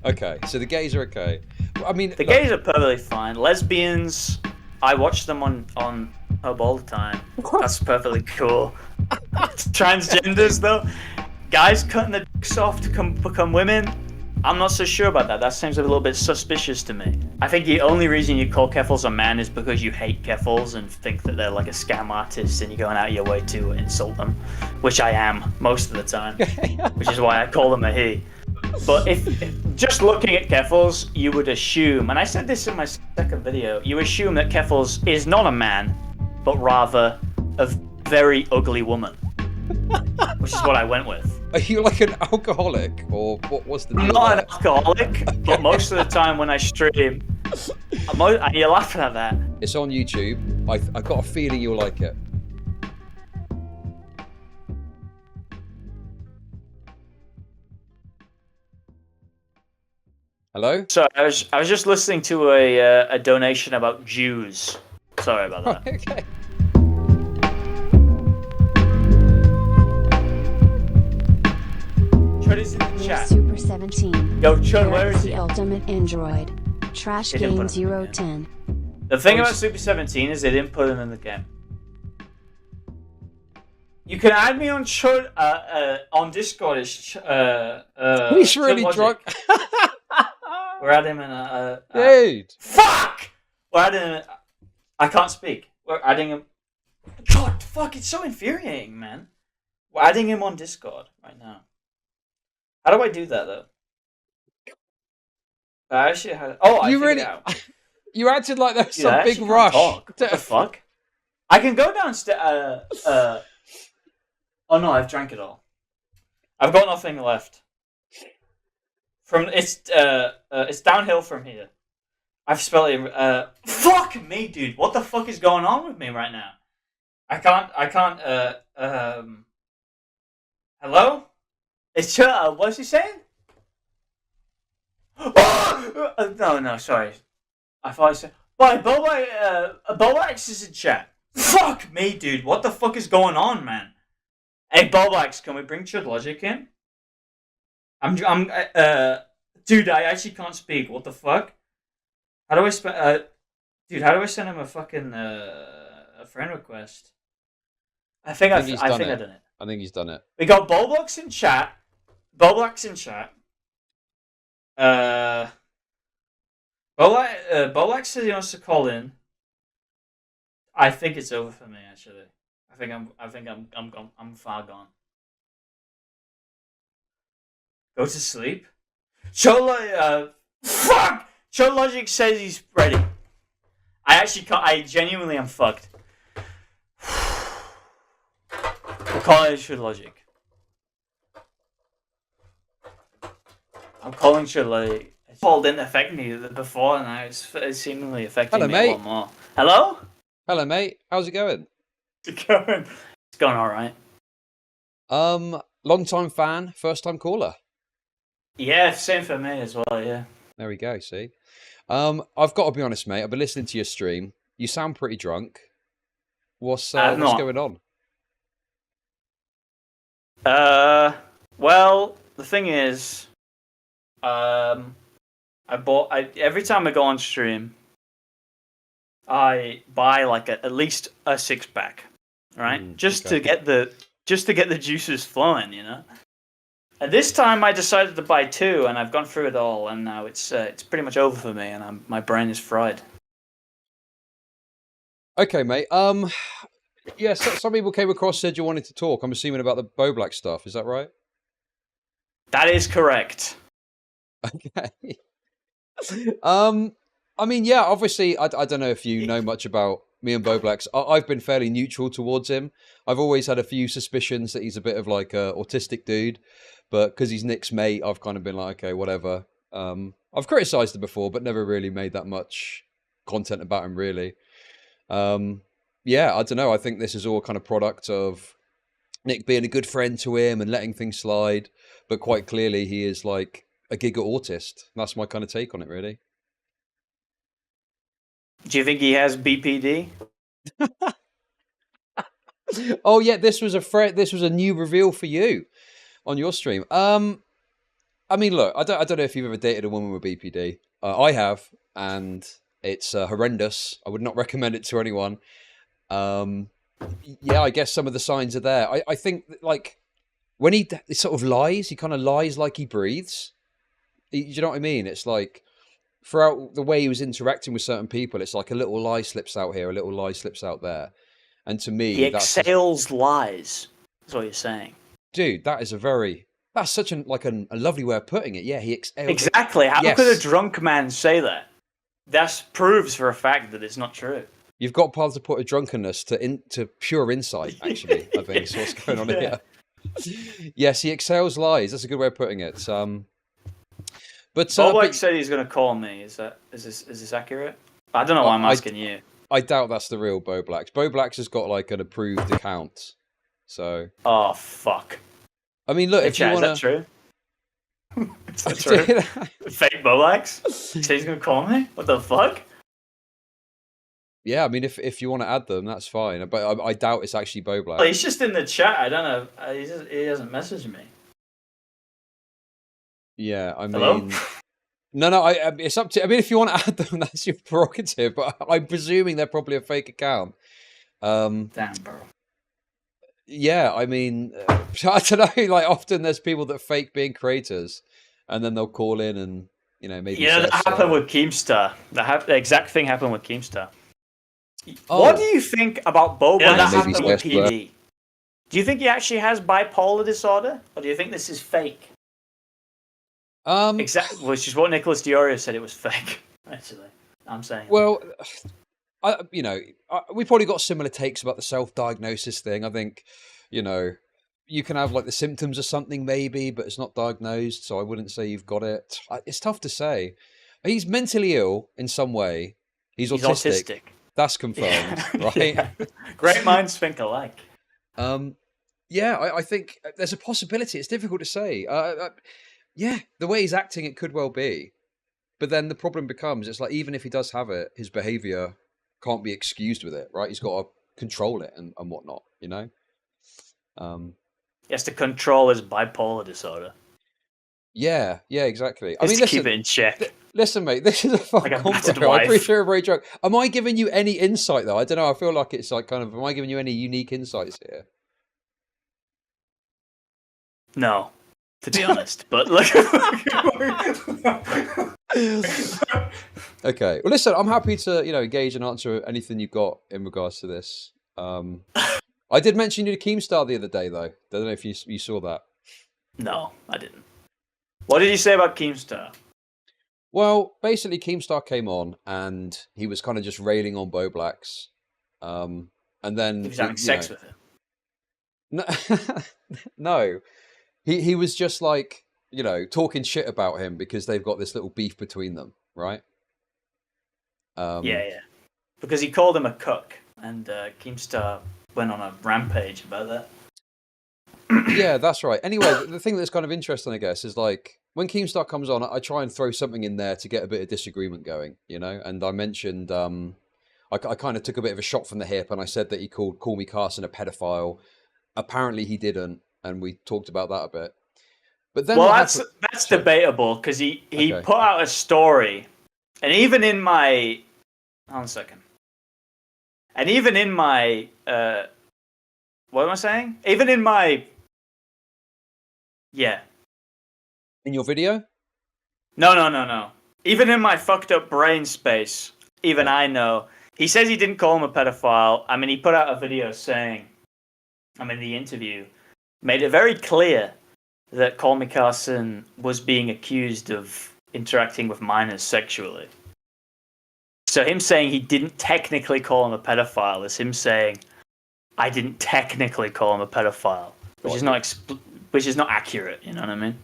Okay, so the gays are okay. I mean, The gays are perfectly fine. Lesbians, I watch them on Hub all the time. That's perfectly cool. Transgenders though, guys cutting their dicks off to become women, I'm not so sure about that. That seems a little bit suspicious to me. I think the only reason you call Keffals a man is because you hate Keffals and think that they're like a scam artist and you're going out of your way to insult them, which I am most of the time, which is why I call them a he. But if just looking at Keffals, you would assume, and I said this in my second video, you assume that Keffals is not a man, but rather a very ugly woman, which is what I went with. Are you like an alcoholic, or what's the deal? I'm not an alcoholic, but most of the time when I stream, and you're laughing at that. It's on YouTube. I got a feeling you'll like it. Hello? So I was just listening to a donation about Jews. Sorry about that. Okay. Chud is in the chat. Super 17. Yo, Chud, where is the he? ultimate android. Trash They didn't game put him in the 010. The thing about Super 17 is they didn't put him in the game. You can add me on Chud on Discord. He's really Chud drunk. We're adding him in Dude. Fuck! We're adding him. I can't speak. We're adding him. God, fuck! It's so infuriating, man. We're adding him on Discord right now. How do I do that though? I actually had. Oh, I You figured really? it out. You acted like there was Dude, I some big actually can't rush. talk. What the fuck? I can go downstairs. Oh no, I've drank it all. I've got nothing left. It's downhill from here. I've spelled it. Fuck me, dude. What the fuck is going on with me right now? I can't. Hello? It's what's he saying? No, sorry. I thought I said. Why, Bowblax is in chat. Fuck me, dude. What the fuck is going on, man? Hey, Bowblax, can we bring chudlogic in? Dude, I actually can't speak. What the fuck? How do I dude, how do I send him a fucking a friend request? I think I've done it. I think he's done it. We got Bowblax in chat. Bowblax in chat. Bowblax says he wants to call in. I think it's over for me. Actually, I think I'm far gone. Go to sleep. Fuck. chudlogic says he's ready. I actually can't. I genuinely am fucked. I'm calling chudlogic. I'm calling chudlogic. Paul didn't affect me before, and now it's seemingly affecting me a lot more. Hello? Hello, mate. How's it going? It's going all right. Long time fan, first time caller. Yeah, same for me as well. Yeah. There we go. See, I've got to be honest, mate. I've been listening to your stream. You sound pretty drunk. What's going on? Well, the thing is, every time I go on stream, I buy like at least a 6-pack, right? Just to get the juices flowing, you know. And this time I decided to buy 2, and I've gone through it all, and now it's pretty much over for me, and my brain is fried. Okay, mate. Yeah, some people came across, said you wanted to talk. I'm assuming about the Bowblax stuff. Is that right? That is correct. Okay. I mean, yeah, obviously, I don't know if you know much about me and Bowblax. I've been fairly neutral towards him. I've always had a few suspicions that he's a bit of like a autistic dude, but because he's Nick's mate, I've kind of been like, okay, whatever. I've criticised him before, but never really made that much content about him, really. Yeah, I don't know. I think this is all kind of product of Nick being a good friend to him and letting things slide, but quite clearly he is like a giga autist. That's my kind of take on it, really. Do you think he has BPD? Oh yeah, this was a new reveal for you on your stream. I I mean, look, I don't know if you've ever dated a woman with BPD. I have, and it's horrendous. I would not recommend it to anyone. Yeah, I guess some of the signs are there. I think that, like, when he sort of lies, he kind of lies like he breathes. Do you know what I mean? It's like throughout the way he was interacting with certain people, it's like a little lie slips out here, a little lie slips out there. And to me, He that's exhales lies. That's what you're saying. dude, that's such a lovely way of putting it. Yeah, he exhaled. Exactly. How Yes. could a drunk man say that? That proves for a fact that it's not true. You've got part to put a drunkenness to pure insight, actually, I think is what's going on here. Yes, he exhales lies. That's a good way of putting it. But Bowblax said he's going to call me. Is this accurate? I don't know why I'm asking you. I doubt that's the real Bowblax. Bowblax has got like an approved account. So. Oh, fuck. I mean, look, Hey, if Chad, you want to. is that true? Is that true? Fake Bowblax? He said he's going to call me? What the fuck? Yeah, I mean, if you want to add them, that's fine. But I doubt it's actually Bowblax. Well, he's just in the chat. I don't know. He hasn't messaged me. Yeah, I Hello? mean, no, it's up to. I mean, if you want to add them, that's your prerogative. But I'm presuming they're probably a fake account. Damn, bro. Yeah, I mean, I don't know. Like, often there's people that fake being creators, and then they'll call in and maybe. Yeah, that say, happened with Keemstar. The exact thing happened with Keemstar. Oh. What do you think about Bowblax? Yeah, that happened happened with with PD? Do you think he actually has bipolar disorder, or do you think this is fake? Exactly, which is what Nicholas Diorio said. It was fake. Actually, I'm saying. Well, we probably got similar takes about the self-diagnosis thing. I think, you can have like the symptoms of something maybe, but it's not diagnosed. So I wouldn't say you've got it. It's tough to say. He's mentally ill in some way. He's autistic. That's confirmed, right? Yeah. Great minds think alike. Yeah, I think there's a possibility. It's difficult to say. Yeah, the way he's acting, it could well be. But then the problem becomes, it's like, even if he does have it, his behavior can't be excused with it, right? He's got to control it and whatnot, He has to control his bipolar disorder. Yeah, exactly. I mean, listen, keep it in check. Listen, mate, this is a fun conversation. I'm pretty sure you're very drunk. Am I giving you any insight, though? I don't know. I feel like it's like kind of, am I giving you any unique insights here? No, to be honest. But look. Okay. Well, listen, I'm happy to, engage and answer anything you've got in regards to this. I did mention you to Keemstar the other day, though. I don't know if you saw that. No, I didn't. What did you say about Keemstar? Well, basically, Keemstar came on and he was kind of just railing on Bowblax. And then... He was having sex with him. No, no. He was just like, talking shit about him because they've got this little beef between them, right? Yeah. Because he called him a cuck, and Keemstar went on a rampage about that. Yeah, that's right. Anyway, the thing that's kind of interesting, I guess, is like, when Keemstar comes on, I try and throw something in there to get a bit of disagreement going, And I mentioned, I kind of took a bit of a shot from the hip, and I said that he called Call Me Carson a pedophile. Apparently he didn't, and we talked about that a bit. But then, that's debatable because he put out a story, and even in my, hold on a second, and even in my, what am I saying? Even in my, yeah. In your video? No. Even in my fucked up brain space, even I know. He says he didn't call him a pedophile. I mean, he put out a video saying, the interview made it very clear that Call Me Carson was being accused of interacting with minors sexually. So him saying he didn't technically call him a pedophile is him saying, I didn't technically call him a pedophile, which is not accurate. You know what I mean?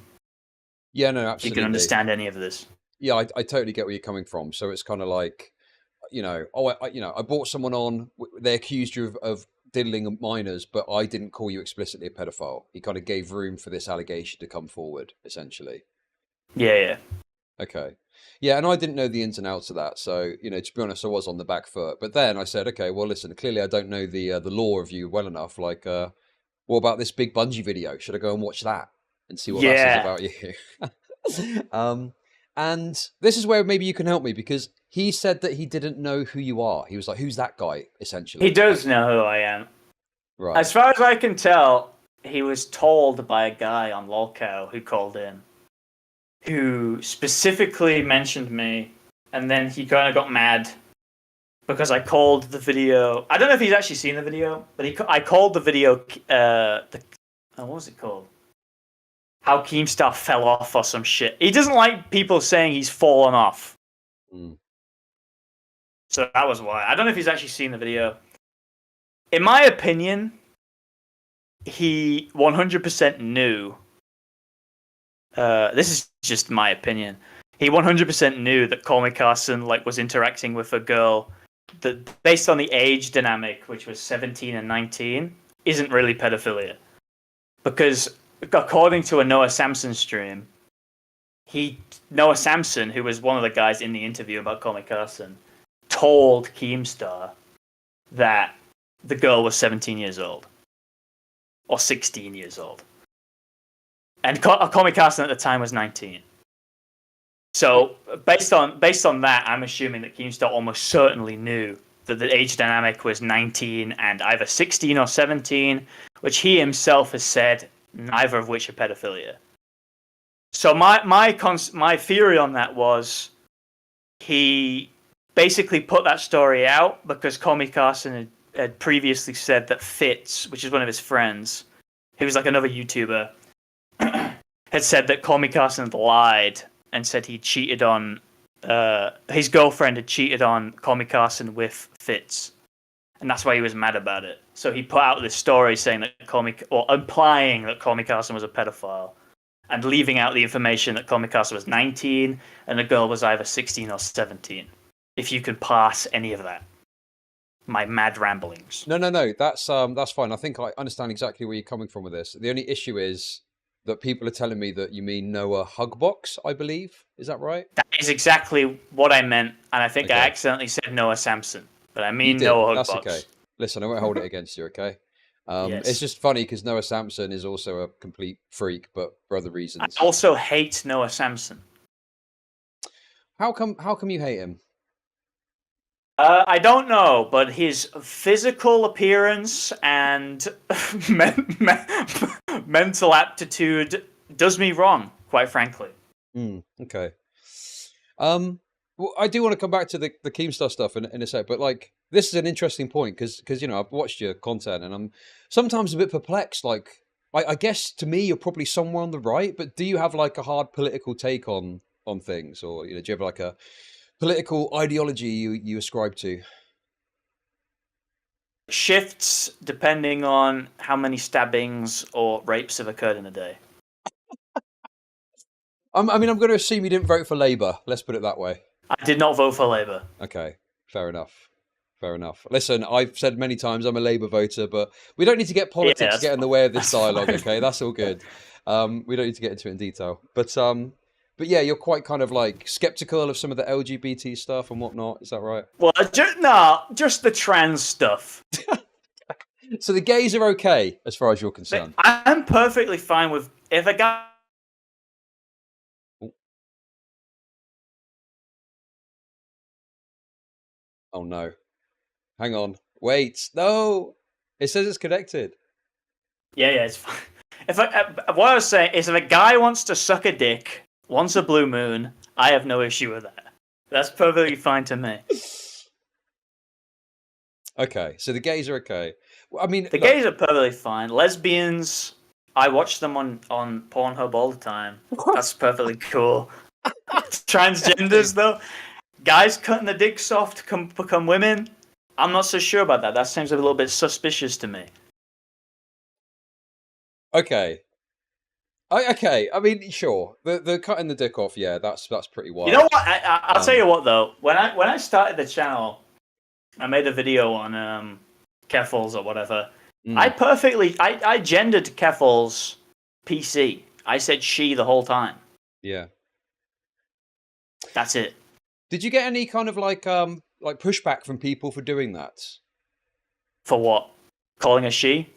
Yeah, no, absolutely. You can understand any of this. Yeah, I totally get where you're coming from. So it's kind of like, I brought someone on. They accused you of diddling minors, but I didn't call you explicitly a pedophile. He kind of gave room for this allegation to come forward, essentially. Yeah. Okay. Yeah, and I didn't know the ins and outs of that. So, to be honest, I was on the back foot. But then I said, okay, well, listen, clearly I don't know the law of you well enough. Like, what about this BigBunjeee video? Should I go and watch that and see what that says about you? And this is where maybe you can help me, because he said that he didn't know who you are. He was like, "Who's that guy?" Essentially, He does know who I am. right? As far as I can tell, he was told by a guy on Lolcow who called in, who specifically mentioned me, and then he kind of got mad because I called the video. I don't know if he's actually seen the video, but I called the video. What was it called? How Keemstar fell off or some shit. He doesn't like people saying he's fallen off. Mm. So that was why. I don't know if he's actually seen the video. In my opinion, he 100% knew. This is just my opinion. He 100% knew that Call Me Carson was interacting with a girl that, based on the age dynamic, which was 17 and 19, isn't really pedophilia. Because according to a Noah Samson stream, Noah Samson, who was one of the guys in the interview about Call Me Carson, told Keemstar that the girl was 17 years old. Or 16 years old. And Call Me Carson at the time was 19. So based on that, I'm assuming that Keemstar almost certainly knew that the age dynamic was 19 and either 16 or 17, which he himself has said neither of which are pedophilia. So my theory on that was he basically put that story out because Call Me Carson had previously said that Fitz, which is one of his friends, who was like another YouTuber, had said that Call Me Carson had lied and said he cheated on his girlfriend had cheated on Call Me Carson with Fitz, and that's why he was mad about it. So he put out this story saying that implying that Call Me Carson was a pedophile, and leaving out the information that Call Me Carson was 19 and the girl was either 16 or 17. If you could pass any of that, my mad ramblings. No, that's fine. I think I understand exactly where you're coming from with this. The only issue is that people are telling me that you mean Noah Hugbox, I believe. Is that right? That is exactly what I meant, and I think Okay. I accidentally said Noah Samson, but I mean Noah Hugbox. That's okay. Listen, I won't hold it against you, okay? Yes. It's just funny because Noah Samson is also a complete freak, but for other reasons. I also hate Noah Samson. How come you hate him? I don't know, but his physical appearance and mental aptitude does me wrong, quite frankly. Okay. Well, I do want to come back to the Keemstar stuff in a sec, but this is an interesting point because I've watched your content and I'm sometimes a bit perplexed. I guess to me you're probably somewhere on the right, but do you have a hard political take on things, or do you have a political ideology you ascribe to? Shifts depending on how many stabbings or rapes have occurred in a day. I'm going to assume you didn't vote for Labour. Let's put it that way. I did not vote for Labour. Okay, fair enough. Listen, I've said many times I'm a Labour voter, but we don't need to get politics get in the way of this dialogue. Fine. Okay, that's all good. We don't need to get into it in detail, but yeah, you're quite kind of skeptical of some of the LGBT stuff and whatnot. Is that right? Well, just the trans stuff. So the gays are okay as far as you're concerned. I'm perfectly fine with if a guy. Oh no. Hang on. Wait. No. It says it's connected. Yeah, it's fine. What I was saying is, if a guy wants to suck a dick, wants a blue moon, I have no issue with that. That's perfectly fine to me. Okay, so the gays are okay. Well, I mean, the gays are perfectly fine. Lesbians, I watch them on Pornhub all the time. That's perfectly cool. Transgenders, though, guys cutting the dicks off to become women, I'm not so sure about that. That seems a little bit suspicious to me. Okay. Okay, I mean, sure. The cutting the dick off, yeah, that's pretty wild. You know what? I'll tell you what, though. When I started the channel, I made a video on Keffals or whatever. I gendered Keffals PC. I said she the whole time. Yeah. That's it. Did you get any kind of pushback from people for doing that? For what? Calling her she?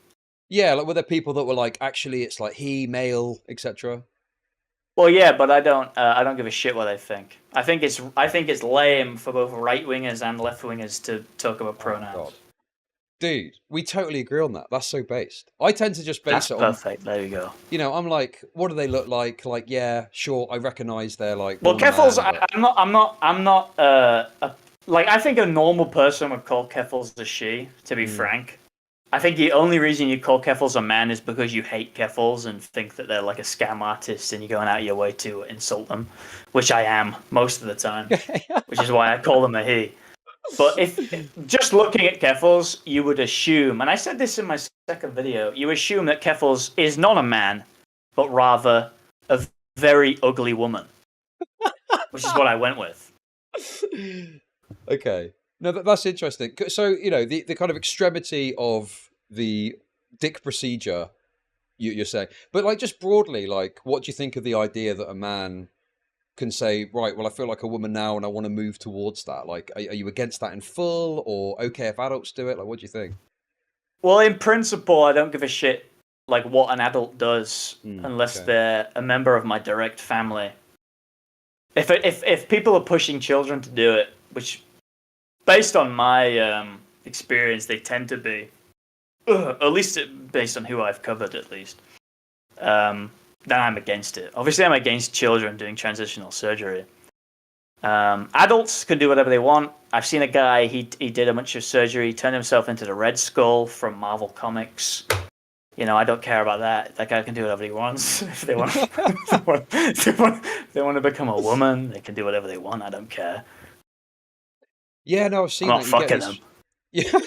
Yeah, were there people that were actually it's he, male, etc.? Well, yeah, but I don't give a shit what they think. I think it's lame for both right wingers and left wingers to talk about pronouns. God. Dude, we totally agree on that. That's so based. I tend to just base That's it on. perfect. There you go. You know, I'm like, what do they look like? Like, yeah, sure, I recognise they're like. Well, woman, Keffals, man, but... I'm not. Like, I think a normal person would call Keffals a she. To be frank, I think the only reason you call Keffals a man is because you hate Keffals and think that they're like a scam artist, and you're going out of your way to insult them, which I am most of the time, which is why I call them a he. But if just looking at Keffals, you would assume, and I said this in my second video, you assume that Keffals is not a man, but rather a very ugly woman, which is what I went with. Okay. No, that's interesting. So, you know, the kind of extremity of the dick procedure, you're saying. But, like, just broadly, like, what do you think of the idea that a man can say, right, well, I feel like a woman now and I want to move towards that? Like, are you against that in full, or okay if adults do it? Like, what do you think? Well, in principle, I don't give a shit, like, what an adult does, unless they're a member of my direct family. If people are pushing children to do it, which, based on my experience, they tend to be, at least based on who I've covered, at least, then I'm against it. Obviously, I'm against children doing transitional surgery. Adults can do whatever they want. I've seen a guy, he did a bunch of surgery, he turned himself into the Red Skull from Marvel Comics. You know, I don't care about that. That guy can do whatever he wants. If they want, if they want to become a woman, they can do whatever they want. I don't care. Yeah, no, I've seen I'm that. not fucking them. Yeah,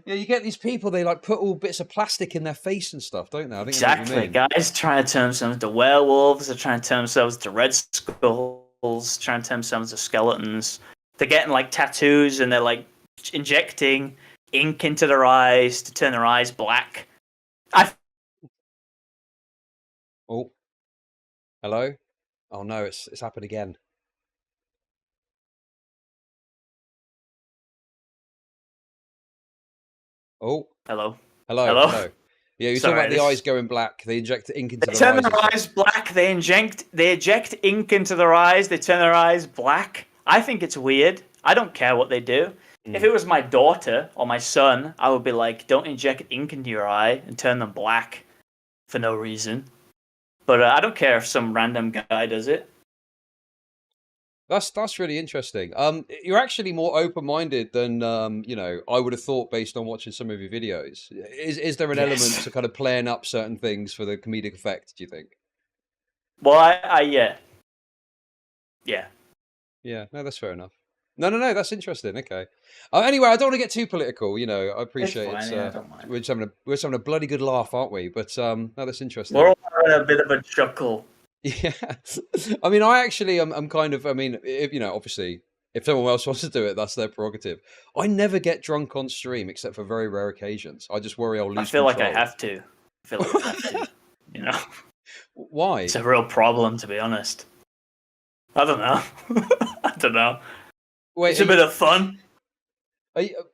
yeah, you get these people, they like put all bits of plastic in their face and stuff, don't they? I think exactly. Guys trying to turn themselves into werewolves, they're trying to turn themselves into Red Skulls, trying to turn themselves into skeletons. They're getting like tattoos and they're like injecting ink into their eyes to turn their eyes black. Oh, hello? Oh no, it's happened again. Oh. Hello. Hello. Yeah, you're talking about the eyes going black. They inject ink into their eyes. They turn their eyes black. They eject ink into their eyes. They turn their eyes black. I think it's weird. I don't care what they do. If it was my daughter or my son, I would be like, don't inject ink into your eye and turn them black for no reason. But I don't care if some random guy does it. That's really interesting. You're actually more open-minded than you know, I would have thought based on watching some of your videos. Is there an element to kind of playing up certain things for the comedic effect, do you think? Well, yeah. Yeah, no, that's fair enough. No, that's interesting. Okay. Anyway, I don't want to get too political. You know, I appreciate it. Yeah, I don't mind. We're just having a bloody good laugh, aren't we? But no, that's interesting. We're all having a bit of a chuckle. Yeah, I mean, I'm kind of. I mean, if you know, obviously, if someone else wants to do it, that's their prerogative. I never get drunk on stream except for very rare occasions. I just worry I'll lose. I feel control. like I have to. I feel like I have to. You know, why? It's a real problem, to be honest. I don't know. I don't know. Wait, it's a bit of fun.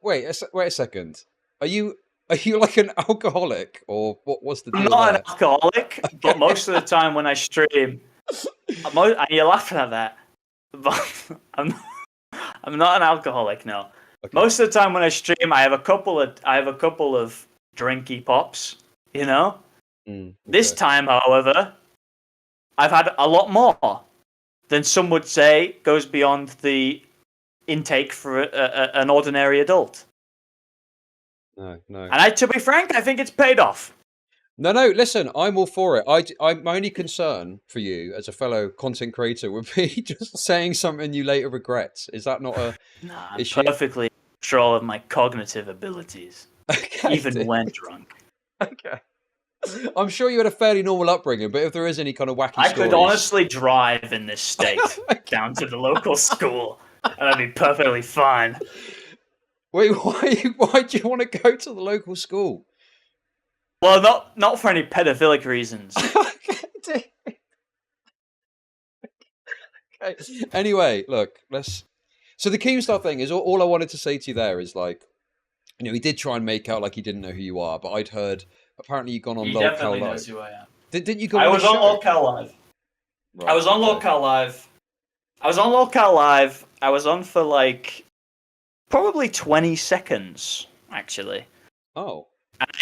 Wait a second. Are you like an alcoholic, or what's the deal? I'm not there? an alcoholic, but most of the time when I stream, and you're laughing at that, but I'm not an alcoholic. No. Okay. Most of the time when I stream, I have a couple of drinky pops. You know. Okay. This time, however, I've had a lot more than some would say goes beyond the intake for an ordinary adult. No. And to be frank, I think it's paid off. No, listen, I'm all for it. My only concern for you as a fellow content creator would be just saying something you later regret. Is that not a issue? I'm perfectly in control of my cognitive abilities, even when drunk. Okay. I'm sure you had a fairly normal upbringing, but if there is any kind of wacky I stories... could honestly drive in this state down to the local school, and I'd be perfectly fine. Wait, why do you want to go to the local school? Well, not for any pedophilic reasons. Okay. Anyway, look, So the Keemstar thing is all I wanted to say to you there is like, you know, he did try and make out like he didn't know who you are, but I'd heard apparently you'd gone on He LOL definitely Live. knows who I am. Didn't you go? I was on LOL Live. I was on Locale Live. I was on for like probably 20 seconds, actually. Oh.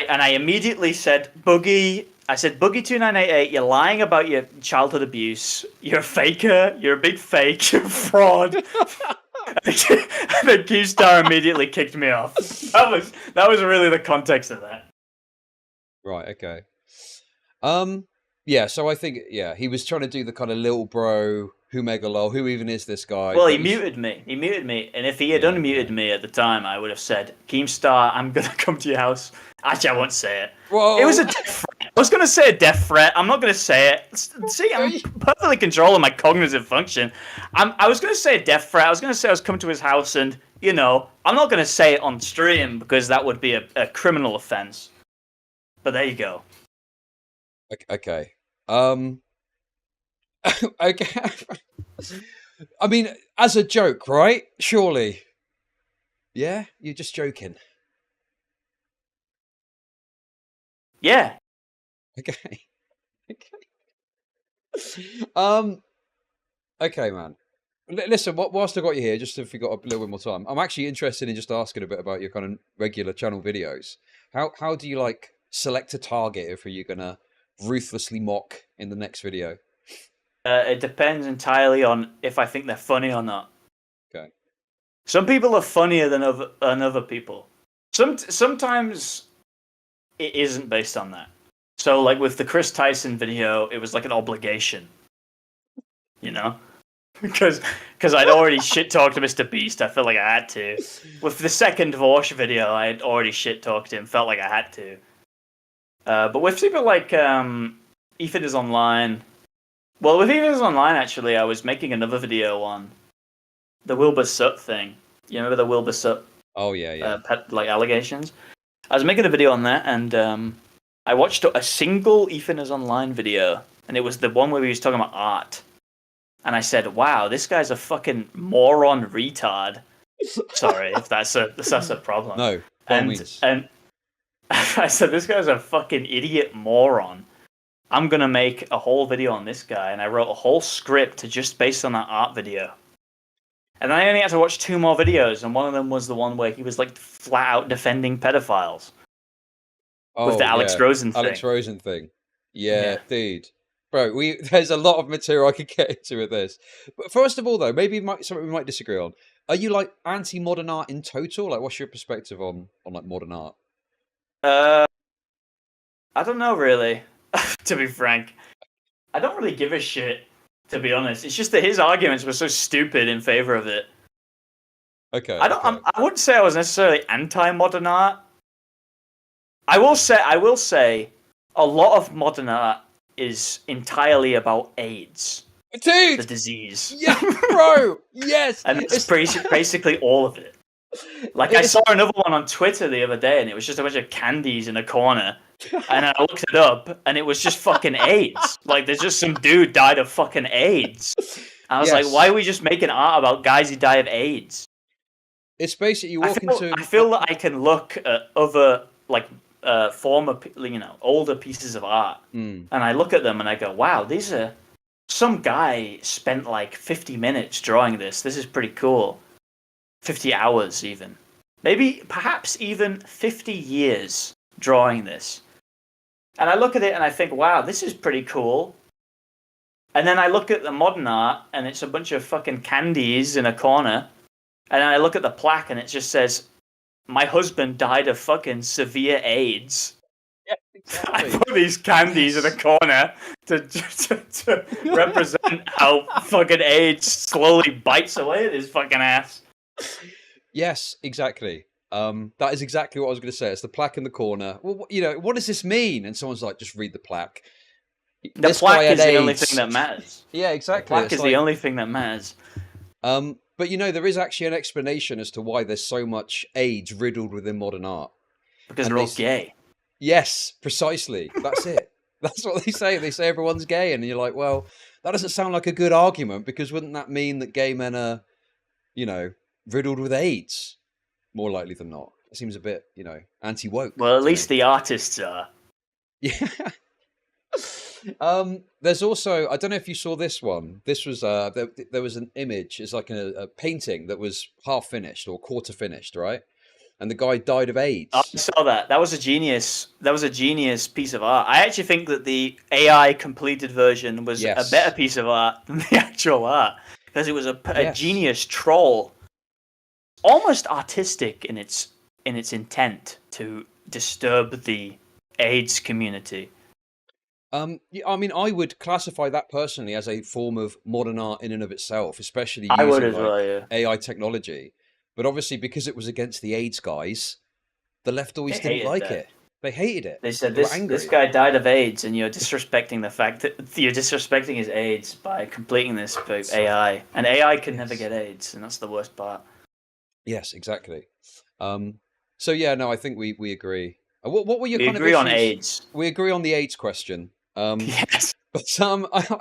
And I immediately said, Boogie, I said, Boogie2988, you're lying about your childhood abuse. You're a faker. You're a big fake. You're a fraud. And then Keemstar immediately kicked me off. That was really the context of that. Right, okay. Yeah, so I think, he was trying to do the kind of little bro, who mega lol, who even is this guy? Well, he muted me. He muted me. And if he had unmuted me at the time, I would have said, Keemstar, I'm going to come to your house. Actually, I won't say it. Whoa. It was a death threat. I was going to say a death threat. I'm not going to say it. See, I'm perfectly controlling my cognitive function. I was going to say a death threat. I was going to say I was coming to his house and, I'm not going to say it on stream because that would be a criminal offense. But there you go. Okay. Okay. I mean, as a joke, right? Surely. Yeah? You're just joking. Yeah. Okay. Okay, man. Listen, whilst I got you here, just if we got a little bit more time, I'm actually interested in just asking a bit about your kind of regular channel videos. How do you like select a target if you're gonna ruthlessly mock in the next video? It depends entirely on if I think they're funny or not. Okay. Some people are funnier than other people. Sometimes it isn't based on that. So, like with the Chris Tyson video, it was like an obligation. Because I'd already shit-talked Mr. Beast, I felt like I had to. With the second Vorsh video, I had already shit-talked him, felt like I had to. But with people like Ethan is Online... Well, with Ethan is Online, actually, I was making another video on the Wilbur Soot thing. You remember the Wilbur Soot? Oh, yeah. Pet, allegations? I was making a video on that, and I watched a single Ethan is Online video, and it was the one where he was talking about art. And I said, wow, this guy's a fucking moron retard. Sorry if that's a problem. No, by all means. And I said, this guy's a fucking idiot moron. I'm going to make a whole video on this guy. And I wrote a whole script just based on that art video. And then I only had to watch 2 more videos. And one of them was the one where he was like flat out defending pedophiles. With the Alex Rosen thing. Alex Rosen thing. Yeah, dude. Bro, there's a lot of material I could get into with this. But first of all, though, maybe something we might disagree on. Are you like anti-modern art in total? Like, what's your perspective on like modern art? I don't know, really. To be frank, I don't really give a shit. To be honest, it's just that his arguments were so stupid in favor of it. Okay. I wouldn't say I was necessarily anti-modern art. I will say, a lot of modern art is entirely about AIDS. Dude! The disease. Yeah, bro! Yes! And it's basically all of it. Like, I saw another one on Twitter the other day, and it was just a bunch of candies in a corner. And I looked it up, and it was just fucking AIDS. Like, there's just some dude died of fucking AIDS. I was like, why are we just making art about guys who die of AIDS? It's basically, you walk into... I feel that I can look at other, like, former, older pieces of art, and I look at them and I go, wow, these are... Some guy spent like 50 minutes drawing this. This is pretty cool. 50 hours even. Maybe, perhaps even 50 years drawing this. And I look at it and I think, wow, this is pretty cool. And then I look at the modern art and it's a bunch of fucking candies in a corner. And then I look at the plaque and it just says, my husband died of fucking severe AIDS. Yeah, exactly. I put these candies in a corner to represent how fucking AIDS slowly bites away at his fucking ass. Yes, exactly. That is exactly what I was going to say. It's the plaque in the corner. Well, what does this mean? And someone's like, just read the plaque. The plaque is the only thing that matters. Yeah, exactly. The plaque is the only thing that matters. But there is actually an explanation as to why there's so much AIDS riddled within modern art. Because they're all gay. Yes, precisely. That's it. That's what they say. They say everyone's gay, and you're like, well, that doesn't sound like a good argument, because wouldn't that mean that gay men are, riddled with AIDS? More likely than not. It seems a bit, anti-woke. Well, at least the artists are. Yeah. There's also, I don't know if you saw this one. This was there was an image. It's like a painting that was half finished or quarter finished, right? And the guy died of I AIDS. saw that. That was a genius. That was a genius piece of art. I actually think that the AI completed version was a Yes. better piece of art than the actual art because it was a Yes. genius troll, almost artistic in its intent to disturb the AIDS community. Yeah, I mean, I would classify that personally as a form of modern art in and of itself, especially I would using as like well, yeah. AI technology. But obviously, because it was against the AIDS guys, the left always They didn't hated like that. it. They hated it. They said They were this angry. guy died of AIDS, and you're disrespecting the fact that you're disrespecting his AIDS by completing this for AI, and AI can never Yes. get AIDS, and that's the worst part. Yes, exactly. So yeah, no, I think we agree. What were your We kind of agree on issues? AIDS. We agree on the AIDS question. Yes. But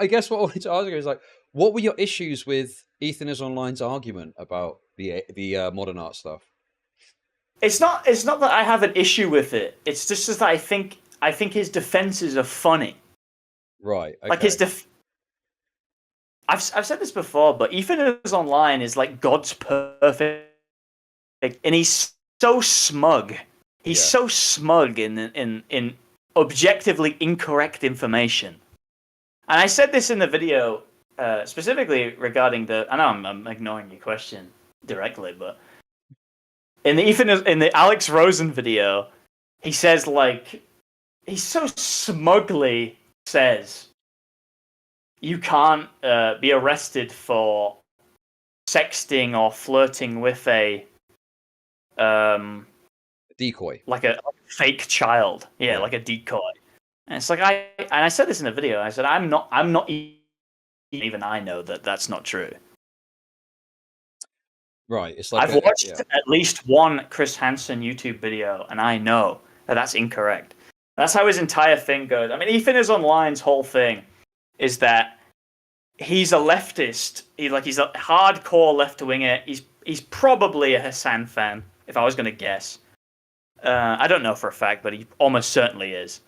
I guess what I wanted to ask you is like, what were your issues with Ethan is Online's argument about the modern art stuff? It's not that I have an issue with it. It's just that I think his defenses are funny. Right. Okay. Like his I've said this before, but Ethan is Online is like God's perfect, and he's so smug. He's Yeah. so smug in objectively incorrect information. And I said this in the video specifically regarding the. I know I'm ignoring your question directly, but in the Alex Rosen video, he says like he so smugly says you can't be arrested for sexting or flirting with a Decoy. like a fake child, Yeah. like a decoy. And it's like I said this in a video. I said I'm not even I know that that's not true. Right. It's like I've watched at least one Chris Hansen YouTube video, and I know that that's incorrect. That's how his entire thing goes. I mean, Ethan is Online's whole thing is that he's a leftist. He's a hardcore left winger. He's probably a Hassan fan, if I was going to guess. I don't know for a fact, but he almost certainly is.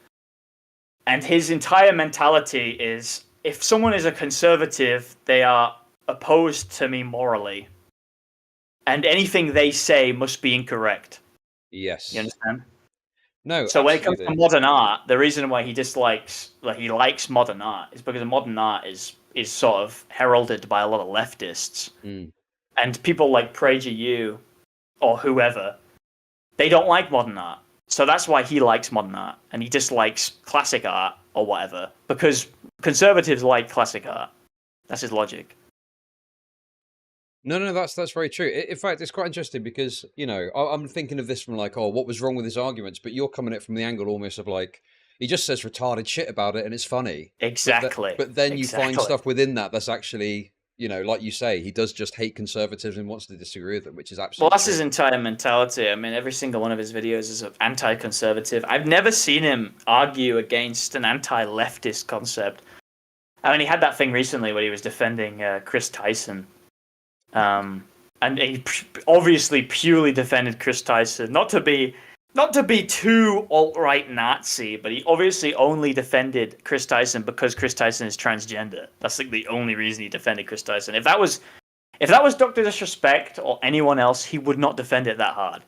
And his entire mentality is, if someone is a conservative, they are opposed to me morally. And anything they say must be incorrect. Yes. You understand? No. So when it comes absolutely. to modern art, the reason why he likes modern art is because modern art is sort of heralded by a lot of leftists. Mm. And people like PragerU or whoever, they don't like modern art. So that's why he likes modern art, and he dislikes classic art or whatever, because conservatives like classic art. That's his logic. No, that's very true. In fact, it's quite interesting because, you know, I'm thinking of this from like, oh, what was wrong with his arguments? But you're coming at it from the angle almost of like, he just says retarded shit about it and it's funny. Exactly. But then you find stuff within that's actually, you know, like you say, he does just hate conservatives and wants to disagree with them, which is absolutely Well, that's true. his entire mentality. I mean, every single one of his videos is anti-conservative. I've never seen him argue against an anti-leftist concept. I mean, he had that thing recently where he was defending Chris Tyson. And he obviously purely defended Chris Tyson, not to be too alt-right Nazi, but he obviously only defended Chris Tyson because Chris Tyson is transgender. That's like the only reason he defended Chris Tyson. If that was Dr. Disrespect or anyone else, he would not defend it that hard.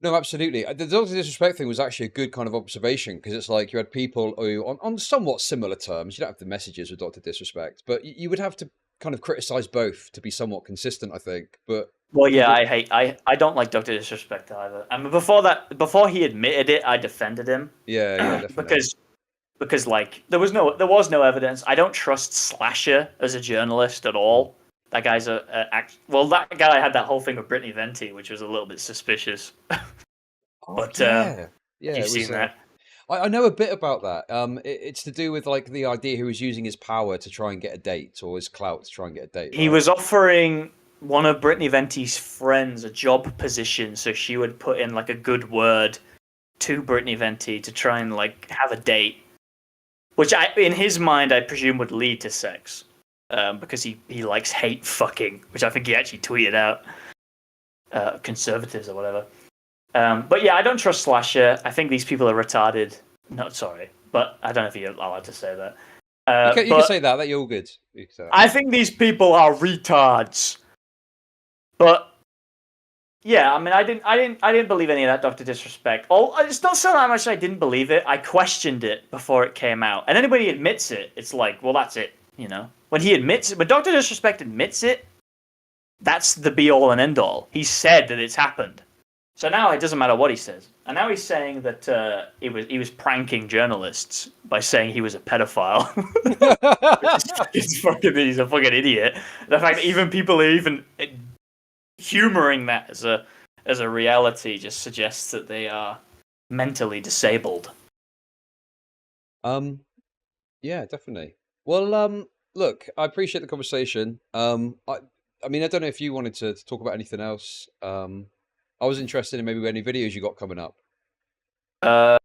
No, absolutely. The Dr. Disrespect thing was actually a good kind of observation because it's like you had people who, on somewhat similar terms, you don't have the messages with Dr. Disrespect, but you would have to kind of criticize both to be somewhat consistent, I think. But well, yeah, I don't like Dr. Disrespect either. I mean, before he admitted it, I defended him. Yeah, definitely. because like there was no evidence. I don't trust Slasher as a journalist at all. That guy's that guy had that whole thing with Brittany Venti, which was a little bit suspicious. But you've seen that. I know a bit about that. It's to do with like the idea he was using his power to try and get a date, or his clout to try and get a date. He was offering one of Brittany Venti's friends a job position, so she would put in like a good word to Brittany Venti to try and like have a date, which in his mind I presume would lead to sex, because he likes hate fucking, which I think he actually tweeted out, conservatives or whatever. But yeah, I don't trust Slasher. I think these people are retarded. No, sorry. but I don't know if you're allowed to say that. You can say that. That you're all good. You can say that. I think these people are retards. But yeah, I mean, I didn't believe any of that Doctor Disrespect. It's not so much I didn't believe it. I questioned it before it came out, and anybody admits it, it's like, well, that's it. You know, when Doctor Disrespect admits it, that's the be all and end all. He said that it's happened. So now it doesn't matter what he says. And now he's saying that he was pranking journalists by saying he was a pedophile. He's a fucking idiot. The fact that even people are even humoring that as a reality just suggests that they are mentally disabled. Yeah, definitely. Well, look, I appreciate the conversation. I mean, I don't know if you wanted to talk about anything else. I was interested in maybe any videos you got coming up. I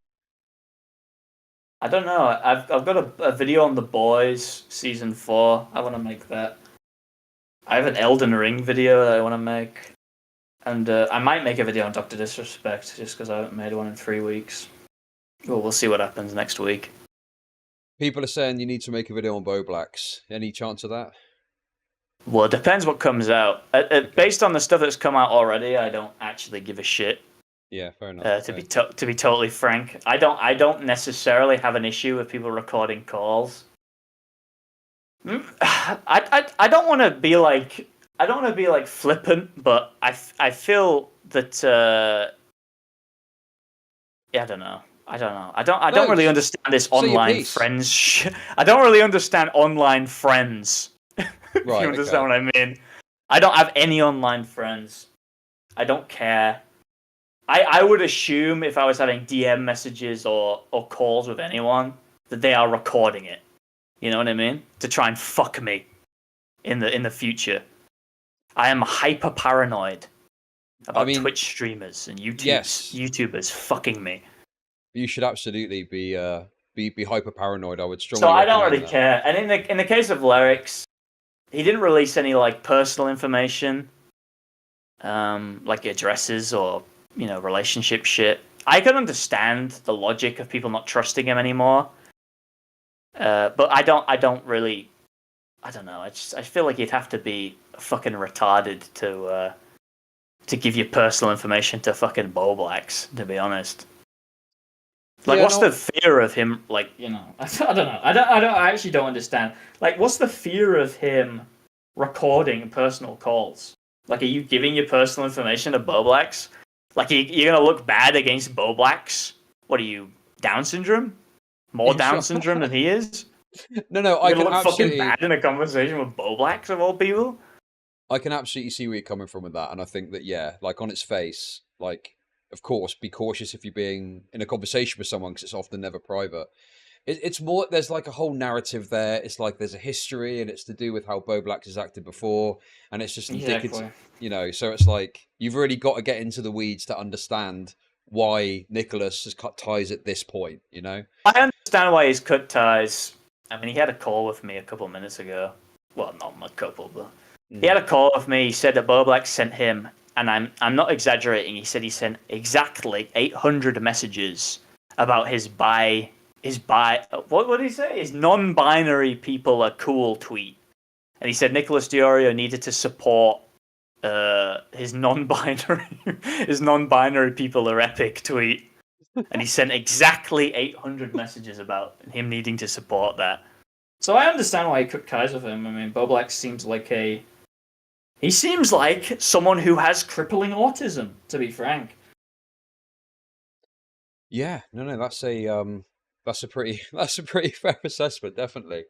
don't know. I've got a video on The Boys season 4. I want to make that. I have an Elden Ring video that I want to make, and I might make a video on Doctor Disrespect just because I haven't made one in 3 weeks. Well, we'll see what happens next week. People are saying you need to make a video on Bowblax. Any chance of that? Well, it depends what comes out. Based on the stuff that's come out already, I don't actually give a shit. Yeah, fair enough. To be totally frank, I don't necessarily have an issue with people recording calls. I don't want to be like flippant, but I feel that yeah, I don't know. I don't really understand this online friends. I don't really understand online friends. Right, you understand what I mean? I don't have any online friends. I don't care. I would assume if I was having DM messages or calls with anyone that they are recording it. You know what I mean? To try and fuck me in the future. I am hyper paranoid about Twitch streamers and YouTubers fucking me. You should absolutely be hyper paranoid. I would strongly. So I don't really care. And in the case of Lyrics, he didn't release any like personal information, like addresses or relationship shit. I can understand the logic of people not trusting him anymore, but I don't really. I don't know. I feel like you'd have to be fucking retarded to give your personal information to fucking Bowblax, to be honest. Like, what's the fear of him? Like, I don't know. I actually don't understand. Like, what's the fear of him recording personal calls? Like, are you giving your personal information to Bowblax? Like, you're gonna look bad against Bowblax? What are you, Down syndrome? More Down syndrome than he is? No. I can look absolutely fucking bad in a conversation with Bowblax of all people. I can absolutely see where you're coming from with that, and I think that like on its face, like. Of course, be cautious if you're being in a conversation with someone because it's often never private. It's more, there's like a whole narrative there. It's like there's a history and it's to do with how Bowblax has acted before. And it's just indicative, so it's like you've really got to get into the weeds to understand why Nicholas has cut ties at this point, I understand why he's cut ties. I mean, he had a call with me a couple of minutes ago. Well, not a couple, but he had a call with me. He said that Bowblax sent him. And I'm not exaggerating. He said he sent exactly 800 messages about his what did he say? His non-binary people are cool tweet. And he said Nicholas Diorio needed to support his non-binary people are epic tweet. And he sent exactly 800 messages about him needing to support that. So I understand why he cut ties with him. I mean, Bowblax seems like someone who has crippling autism, to be frank. Yeah, no, that's a pretty fair assessment, definitely.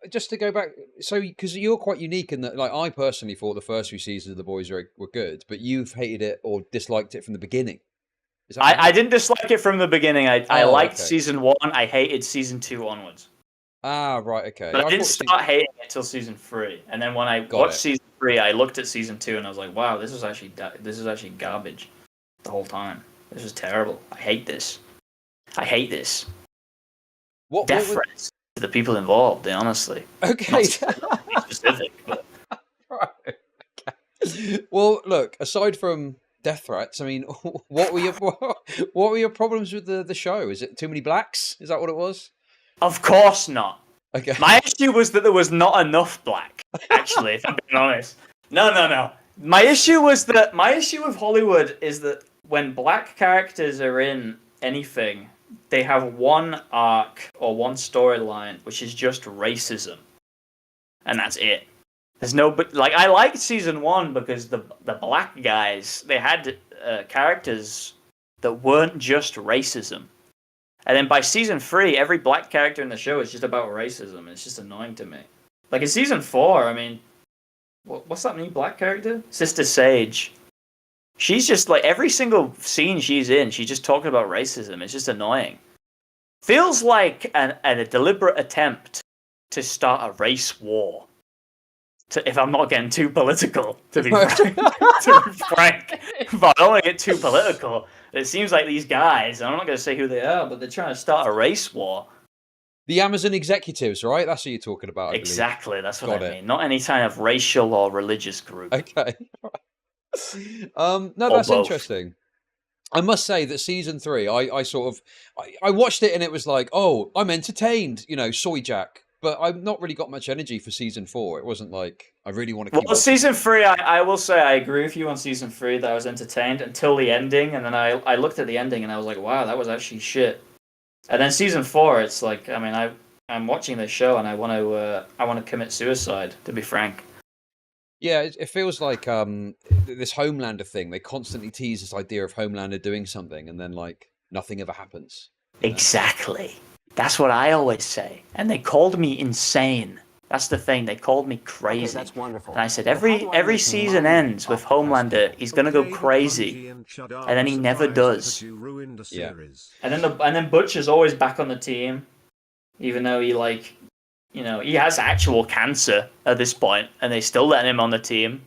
Just to go back, so because you're quite unique in that, like I personally thought the first few seasons of The Boys were good, but you've hated it or disliked it from the beginning. I didn't dislike it from the beginning. I liked season 1. I hated season 2 onwards. Ah, right, okay. But I didn't start hating it till season 3, and then when I watched season 3, I looked at season 2 and I was like, "Wow, this is actually garbage." The whole time, this is terrible. I hate this. Deference to the people involved, honestly. Okay. Not specific, but right. Okay. Well, look. Aside from death threats. I mean, what were your problems with the show? Is it too many blacks? Is that what it was? Of course not. Okay. My issue was that there was not enough black. Actually, if I'm being honest. No. My issue with Hollywood is that when black characters are in anything, they have one arc or one storyline, which is just racism, and that's it. There's no, but like I liked season 1 because the black guys, they had characters that weren't just racism, and then by season 3, every black character in the show is just about racism, and it's just annoying to me. Like in season 4, I mean, what's that new black character? Sister Sage. She's just like every single scene she's in, she's just talking about racism. It's just annoying. Feels like a deliberate attempt to start a race war. If I'm not getting too political, to be frank, but I don't want to get too political. It seems like these guys, I'm not going to say who they are, but they're trying to start a race war. The Amazon executives, right? That's what you're talking about. Exactly, that's what I mean. Not any kind of racial or religious group. Okay. No, that's interesting. I must say that season 3, I watched it and it was like, oh, I'm entertained, soy jack. But I've not really got much energy for season 4. It wasn't like I really want to keep watching. Season 3, I will say I agree with you on season 3 that I was entertained until the ending, and then I looked at the ending and I was like, wow, that was actually shit. And then season 4, it's like, I mean, I'm watching this show and I want to commit suicide, to be frank. Yeah, it feels like this Homelander thing. They constantly tease this idea of Homelander doing something, and then like nothing ever happens. Exactly. That's what I always say. And they called me insane. That's the thing. They called me crazy. Okay, that's wonderful. And I said every season ends with Homelander. He's gonna go crazy, and then he never does. Yeah. And then Butch is always back on the team, even though he has actual cancer at this point, and they still let him on the team.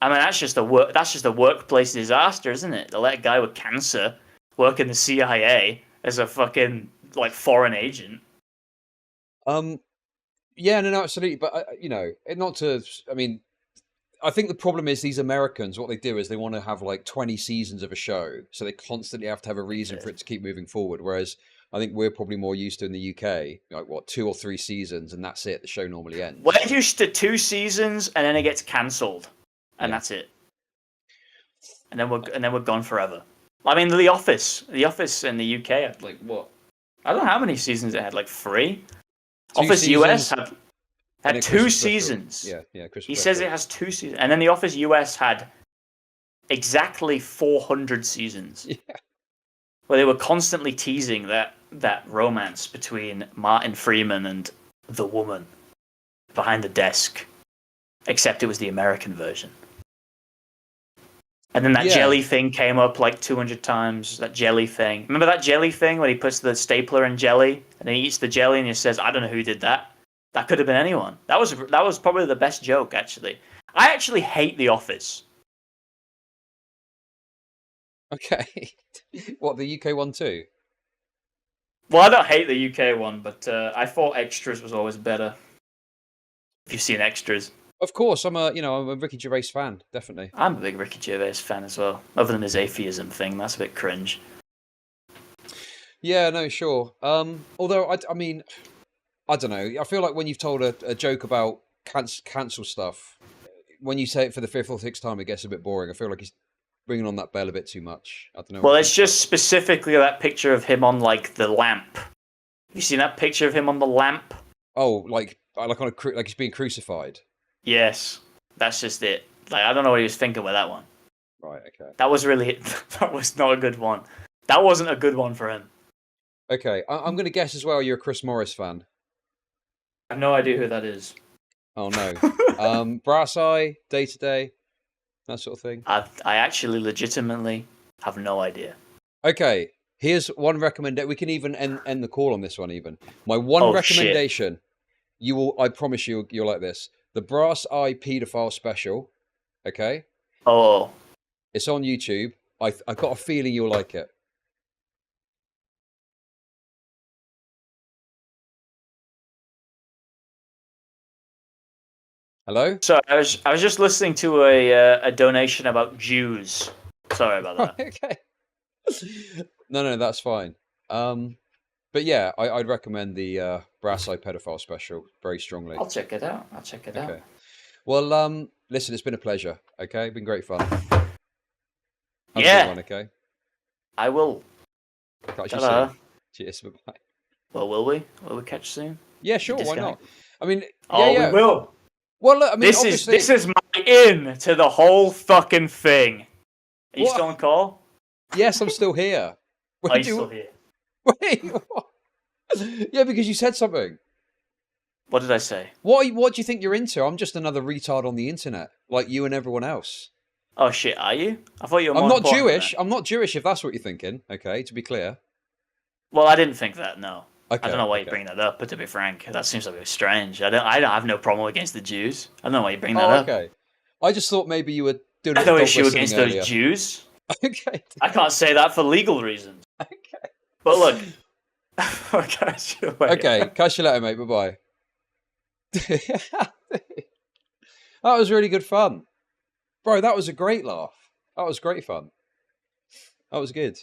I mean, that's just a workplace disaster, isn't it? They let a guy with cancer work in the CIA as a fucking foreign agent. Yeah, no, absolutely. But I think the problem is these Americans. What they do is they want to have 20 seasons of a show, so they constantly have to have a reason for it to keep moving forward. Whereas I think we're probably more used to in the UK, 2 or 3 seasons, and that's it. The show normally ends. We're used to 2 seasons, and then it gets cancelled, and that's it. And then we're gone forever. I mean, The Office in the UK had what? I don't know how many seasons it had, 3? Office US had 2 seasons. Yeah. He says it has 2 seasons. And then The Office US had exactly 400 seasons. Yeah. Where they were constantly teasing that romance between Martin Freeman and the woman behind the desk. Except it was the American version. And then that jelly thing came up 200 times. That jelly thing. Remember that jelly thing when he puts the stapler in jelly and then he eats the jelly and he says, "I don't know who did that. That could have been anyone." That was probably the best joke, actually. I actually hate The Office. Okay. What, the UK one too? Well, I don't hate the UK one, but I thought Extras was always better. If you've seen Extras. Of course, I'm a Ricky Gervais fan, definitely. I'm a big Ricky Gervais fan as well. Other than his atheism thing, that's a bit cringe. Yeah, no, sure. Although I mean, I don't know. I feel like when you've told a joke about cancel stuff, when you say it for the 5th or 6th time, it gets a bit boring. I feel like he's bringing on that bell a bit too much. I don't know. Well, it's just specifically that picture of him on the lamp. Have you seen that picture of him on the lamp? Oh, like he's being crucified. Yes, that's just it. I don't know what he was thinking with that one. Right, okay. That was not a good one. That wasn't a good one for him. Okay, I'm going to guess as well you're a Chris Morris fan. I have no idea who that is. Oh, no. Brass Eye, Day to Day, that sort of thing. I actually legitimately have no idea. Okay, here's one recommendation. We can even end the call on this one even. My one recommendation, shit. I promise you'll like this. The Brass Eye Paedophile Special, okay? Oh. It's on YouTube. I've got a feeling you'll like it. Hello? So I was just listening to a donation about Jews. Sorry about that. Okay. No, that's fine. But yeah, I'd recommend the Brass Eye Pedophile special very strongly. I'll check it out. I'll check it out. Well, listen, it's been a pleasure. Okay, been great fun. Have a Yeah. good one, okay. I will. Catch you soon. Cheers. Bye. Well, will we? Will we catch soon? Yeah, sure. This Why guy? not? I mean, Oh, yeah. we will. Well, look, I mean, This obviously... is my in to the whole fucking thing. Are you What? still on call? Yes, I'm still here. Are you still here? Wait, what? Yeah, because you said something. What did I say? What do you think you're into? I'm just another retard on the internet, like you and everyone else. Oh shit, are you? I thought you were I'm more not important than Jewish. that. I'm not Jewish if that's what you're thinking. Okay, to be clear. Well, I didn't think that. No. Okay, I don't know why you bring that up, but to be frank, that seems a bit strange. I don't have no problem against the Jews. I don't know why you bring that up. Okay. I just thought maybe you were doing. I a have no dog issue whistling against earlier. those Jews. Okay. I can't say that for legal reasons. Okay. But look. Okay, sure, wait. Okay. Catch you later, mate. Bye bye. That was really good fun, bro. That was a great laugh. That was great fun. That was good.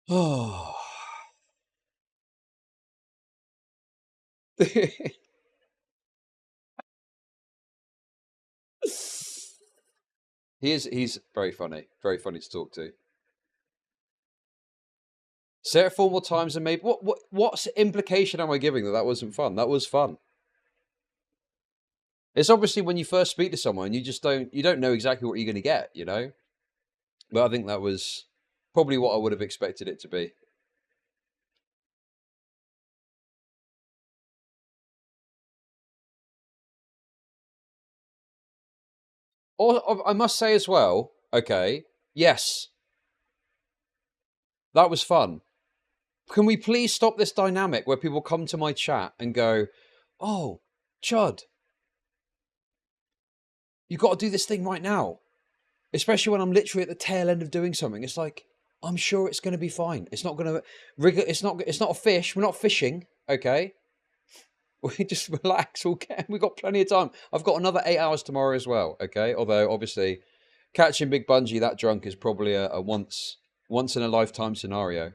Oh. He's very funny to talk to. Say it 4 more times and maybe what's implication am I giving that wasn't fun? That was fun. It's obviously when you first speak to someone, you don't know exactly what you're going to get, you know. But I think that was probably what I would have expected it to be. Or I must say as well, okay, yes, that was fun. Can we please stop this dynamic where people come to my chat and go, "Oh, Chud, you got to do this thing right now," especially when I'm literally at the tail end of doing something. It's like, I'm sure it's going to be fine. It's not going to it's not a fish. We're not fishing, okay? We just relax. We've got plenty of time. I've got another 8 hours tomorrow as well, okay? Although obviously, catching BigBunjeee that drunk is probably a once in a lifetime scenario.